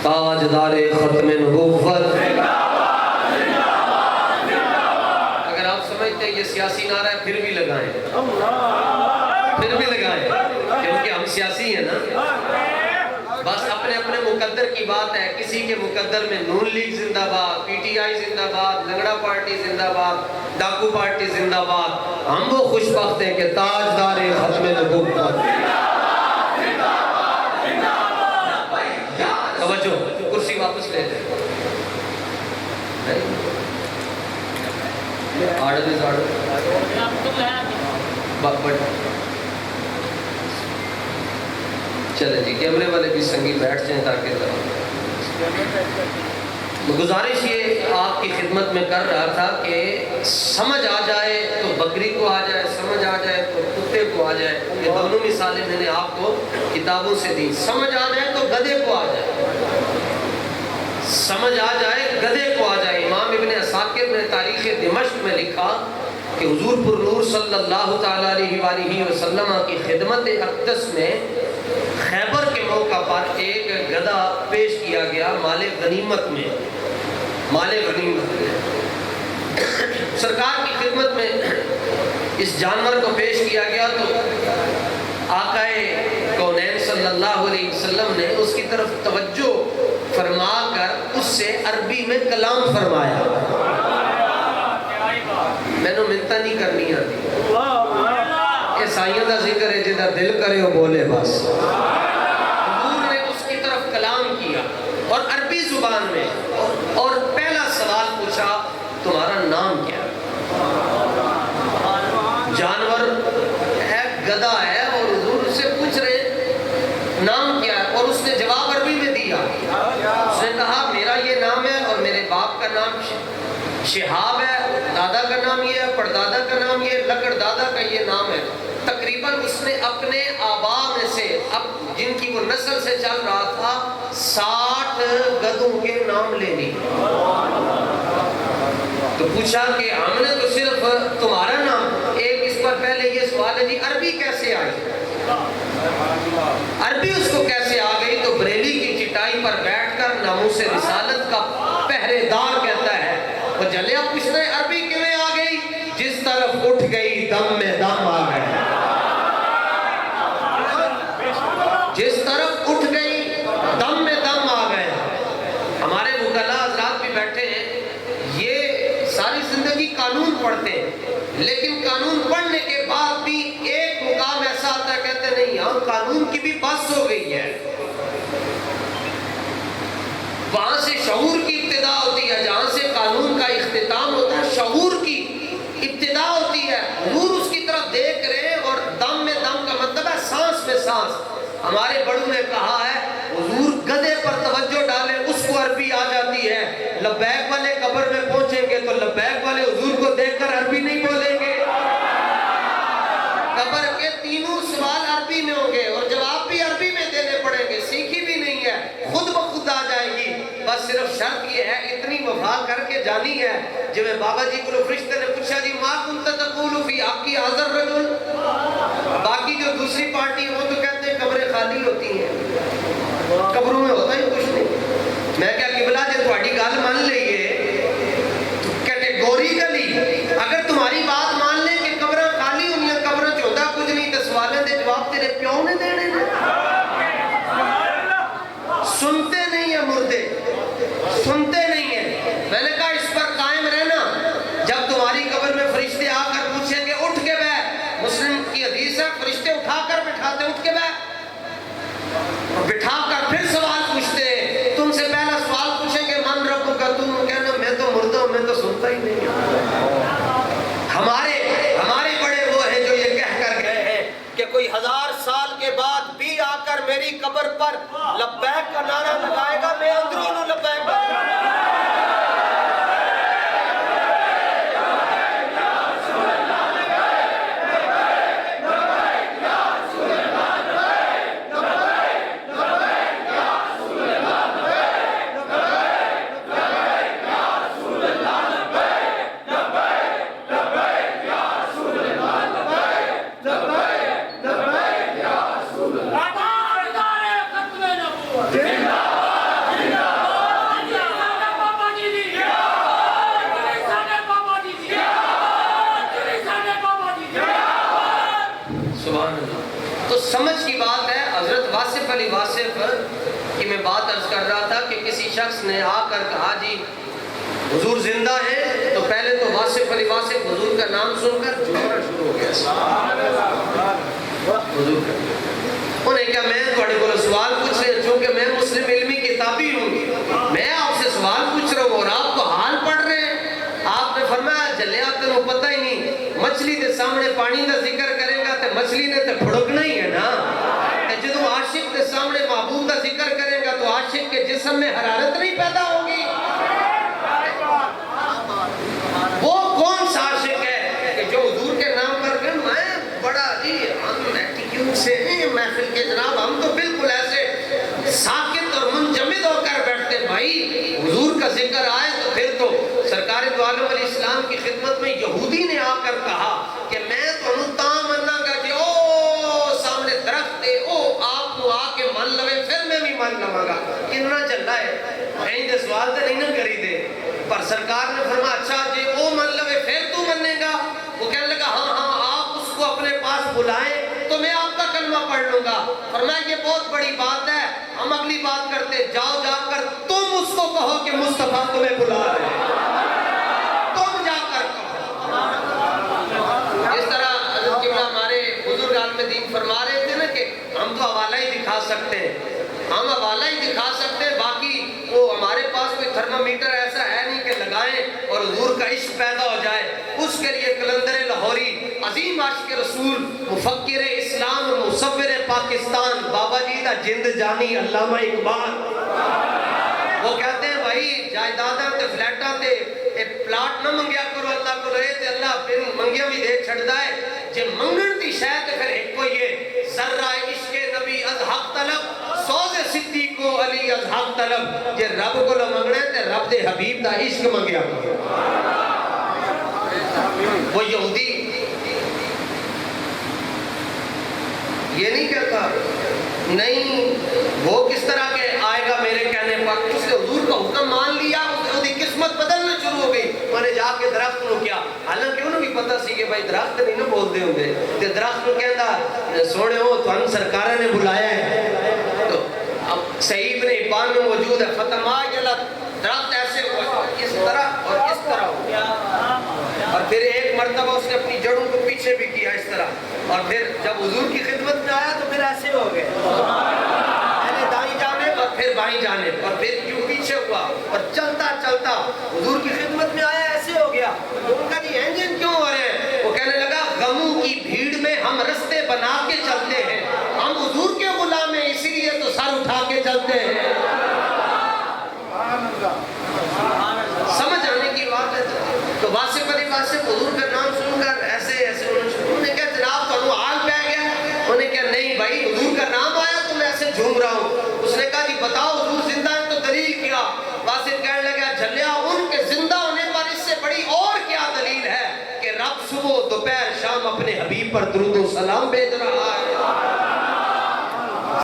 ताजदार खत्म नबूवत। अगर आप समझते हैं ये सियासी नारा है, फिर भी लगाएं, क्योंकि हम सियासी हैं ना। बस अपने अपने मुकद्दर की बात है। किसी के मुकद्दर में नून लीग जिंदाबाद, पीटीआई जिंदाबाद, लंगड़ा पार्टी जिंदाबाद, डाकू पार्टी जिंदाबाद। हम वो खुशबख्त हैं कि ताजदार खत्म नबूवत। तवज्जो, कुर्सी वापस ले ले। Order is order. चले जी, कैमरे वाले भी संगी बैठ जाएं ताकि गुजारिश ये आपकी खिदमत में कर रहा था कि समझ आ जाए तो बकरी को आ जाए, समझ आ जाए तो कुत्ते को आ जाए। ये दोनों मिसालें मैंने आपको किताबों से दी। समझ आ जाए तो गधे को आ जाए, समझ आ जाए गधे को आ जाए। इमाम इब्न असाकिर ने तारीख़ दिमश्क में लिखा कि हुजूर पुर नूर सल्लल्लाहु तआला अलैहि वसल्लम की खिदमत अक़दस में खैबर के मौका पर एक गधा पेश किया गया माले गनीमत में। सरकार की खिदमत में इस जानवर को पेश किया गया तो आकाए कौनैन सल्लल्लाहु अलैहि वसल्लम ने उसकी तरफ तवज्जो फरमा कर उससे अरबी में कलाम फरमाया। मैंने मिन्नत नहीं करनी आती, ये साइयों का जिक्र है, जिधर दिल करे वो बोले बस। हुजूर ने उसकी तरफ कलाम किया और अरबी जुबान में, और पहला सवाल पूछा तुम्हारा नाम क्या है? जानवर है, गधा है, और हुजूर उससे पूछ रहे नाम क्या है, और उसने जवाब अरबी में दिया। उसने कहा मेरा ये नाम है और मेरे बाप का नाम शिहाब है, दादा का नाम ये है, परदादा का नाम ये, लकड़ दादा का ये नाम है। तकरीबन उसने अपने आबा में से, अब जिनकी वो नस्ल से चल रहा था, 60 गधों के नाम ले लिए। तो पूछा कि हमने तो सिर्फ तुम्हारा नाम। एक इस पर पहले ये सवाल है जी, अरबी कैसे आई? अरबी उसको कैसे आ गई? तो बरेली की चिटाई पर बैठकर नामूस रिसालत का पहरेदार कहता है वो जलिया पूछते हैं अरबी किवें आ गई? जिस तरफ उठ गई दम में दम आ गया। जिस तरफ उठ गई दम में दम आ गया। हमारे वकला हज़रात भी बैठे हैं, ये सारी जिंदगी कानून पढ़ते हैं, लेकिन कानून पढ़ने के बाद भी एक मुकाम ऐसा आता है, कहते नहीं यहाँ कानून की भी बस हो गई है। वहां से शऊर की इब्तिदा होती है, जहां से कानून का इख्तिताम होता है शऊर की इब्तिदा होती है। हुजूर उसकी तरफ देख रहे हैं, और दम में दम का मतलब है सांस में सांस। हमारे बड़ों ने कहा है हुजूर गधे पर तवज्जो डालें, उसको अरबी आ जाती है। लब्बैक वाले कब्र में पहुंचेंगे तो लब्बैक वाले हुजूर को देखकर अरबी नहीं बोलेंगे। कब्र के तीनों सवाल अरबी में होंगे और जवाब भी अरबी में देने पड़ेंगे। सीखी भी नहीं है, खुद ब खुद आ जाएगी। बस सिर्फ शर्त ये है, इतनी वफा करके जानी है। जिवें बाबा जी को फरिश्ते ने पूछा जी मा कुंत तक़ूलु फी आपकी हाज़र रजुल। बाकी जो दूसरी पार्टी वो तो कहते हैं कब्रें खाली होती हैं, कब्रों में होता ही कुछ नहीं। मैं क्या किबला जे तुम्हारी गल मान लीए कैटेगोरिकली, अगर तुम्हारी बात मान ले कि कब्रें खाली होनी है, कब्रों च होता कुछ नहीं, तो सवालों के जवाब तेरे प्यो ने देने ने। सुनते नहीं है मुर्दे, सुनते नहीं है। मैंने कहा इस पर कायम रहना। जब तुम्हारी कब्र में फरिश्ते आकर पूछेंगे उठ के बैठ, मुस्लिम की हदीस है फरिश्ते उठाकर बिठाते, उठ के बैठ, बिठाकर फिर सवाल पूछते हैं। तुमसे पहला सवाल पूछेंगे मन रब्बुका, तुम कहना मैं तो मुर्दा हूं, मैं तो सुनता ही नहीं। हमारे बड़े वो हैं जो ये कह कर गए हैं कि कोई 1000 साल के बाद भी आकर मेरी कब्र पर लब्बैक का नारा लगाएगा, मैं अंदरूनों लब्बैक। जिंदाबाद بات عرض کر رہا تھا کہ کسی شخص نے آ کر کہا جی حضور زندہ ہے، تو پہلے تو واصف علی واصف حضور کا نام سن کر جھومنا شروع ہو گیا حضور کا۔ انہیں کہا میں تھوڑے کو سوال پوچھ رہے، چونکہ میں مسلم علمی کتابی ہوں، میں آپ سے سوال پوچھ رہا ہوں اور آپ تو حال پڑھ رہے ہیں۔ آپ نے فرمایا جلیا تنوں پتہ ہی نہیں، مچھلی دے سامنے پانی دا ذکر کرے گا تے مچھلی نے تے پھڑکنا ہی ہے نا، تے جدو عاشق دے سامنے محبوب دا ذکر کرے گا تو عاشق کے جسم میں حرارت نہیں پیدا ہوگی؟ وہ کون سا عاشق ہے کہ جو حضور کے نام پر کہ میں بڑا جی ہم ایٹیٹیوڈ سے ہیں محفل کے جناب، ہم تو بالکل ایسے ساکت اور منجمد ہو کر بیٹھتے ہیں۔ بھائی حضور کا ذکر آئے تو پھر تو سرکار دو عالم علیہ السلام کی خدمت میں یہودی نے آ کر کہا کہ میں تو تاں مننا گا جی او سامنے درخت دے او آپ کو آ کے من لوے پھر میں بھی من لواں گا، کننا چلا ہے این دے سوال تے نہیں نہ کری دے، پر سرکار نے فرمایا اچھا جی او من لوے پھر تو مننے گا؟ وہ کہنے لگا ہاں ہاں آپ اس کو اپنے پاس بلائیں تو میں آپ کا کلمہ پڑھ لوں گا۔ فرمایا یہ بہت بڑی بات ہے، ہم اگلی بات کرتے، جاؤ جا کر تم اس کو کہو کہ مصطفیٰ تمہیں بلا رہے ہیں، تم جا کر کہو۔ اس طرح حضرت قبلہ ہمارے بزرگ عالم دین فرما رہے تھے نا کہ ہم تو حوالہ ہی دکھا سکتے ہیں، ہم حوالہ ہی دکھا سکتے ہیں، باقی وہ ہمارے پاس کوئی تھرمامیٹر ایسا ہے نہیں کہ لگائیں اور حضور کا عشق پیدا ہو جائے۔ اس کے لیے قلندر لاہوری عظیم عاشق رسول مفکر اسلام مصور پاکستان بابا جی دا جند جانی علامہ اقبال وہ کہتے ہیں بھائی جائیداداں تے فلیٹاں تے پلاٹ نہ منگیا کرو اللہ کو رہے تے اللہ پھر منگیا بھی دے چھڑدا ہے، جے منگن دی شے تے پھر ایک کوئی ہے ذرہ عشق نبی از حق طلب سوز صدیق کو علی از حق طلب، جے رب کو منگنا ہے تے رب دے حبیب دا عشق منگیا کرو۔ وہ یہودی یہ نہیں کہتا نہیں وہ کس طرح کے آئے گا میرے کہنے پر، اس نے حضور کا حکم مان لیا، اس کی قسمت بدلنا شروع ہو گئی، میں نے جا کے درخت نو کیا، حالانکہ انہوں بھی پتا سی کہ بھائی درخت نہیں نہ بول دے ہوں گے، تے درخت نو کہندا سونے ہو تو ان سرکارہ نے بلایا ہے، تو اب صحیح ابن حبان میں موجود ہے فتما جلا درخت ایسے ہوا اس طرح اور اس طرح ہو گیا، اور پھر ایک مرتبہ اس نے اپنی جڑوں کو پیچھے بھی کیا اس طرح، اور پھر جب حضور کی خدمت میں آیا تو پھر ایسے ہو گئے، پہلے دائیں جانب اور پھر بائیں جانب اور پھر یوں پیچھے ہوا اور چلتا چلتا حضور کی خدمت میں آیا ایسے ہو گیا۔ ان کا جی انجن کیوں ہو رہے ہیں؟ وہ کہنے لگا غموں کی بھیڑ میں ہم رستے بنا کے چلتے ہیں، ہم حضور کے غلام ہیں اسی لیے تو سر اٹھا کے چلتے ہیں۔ سمجھ آنے کی بات ہے تو واصف علی واصف حضور کا نام سن کر ایسے ایسے انہوں نے کہا جناب تو حال پہ گیا، انہوں نے کہا نہیں بھائی حضور کا نام آیا تو میں ایسے جھوم رہا ہوں۔ اس نے کہا جی بتاؤ حضور زندہ ہے تو دلیل کیا؟ واصف کہنے لگا جھلیا ان کے زندہ ہونے پر اس سے بڑی اور کیا دلیل ہے کہ رب صبح دوپہر شام اپنے حبیب پر درود و سلام بھیج رہا ہے۔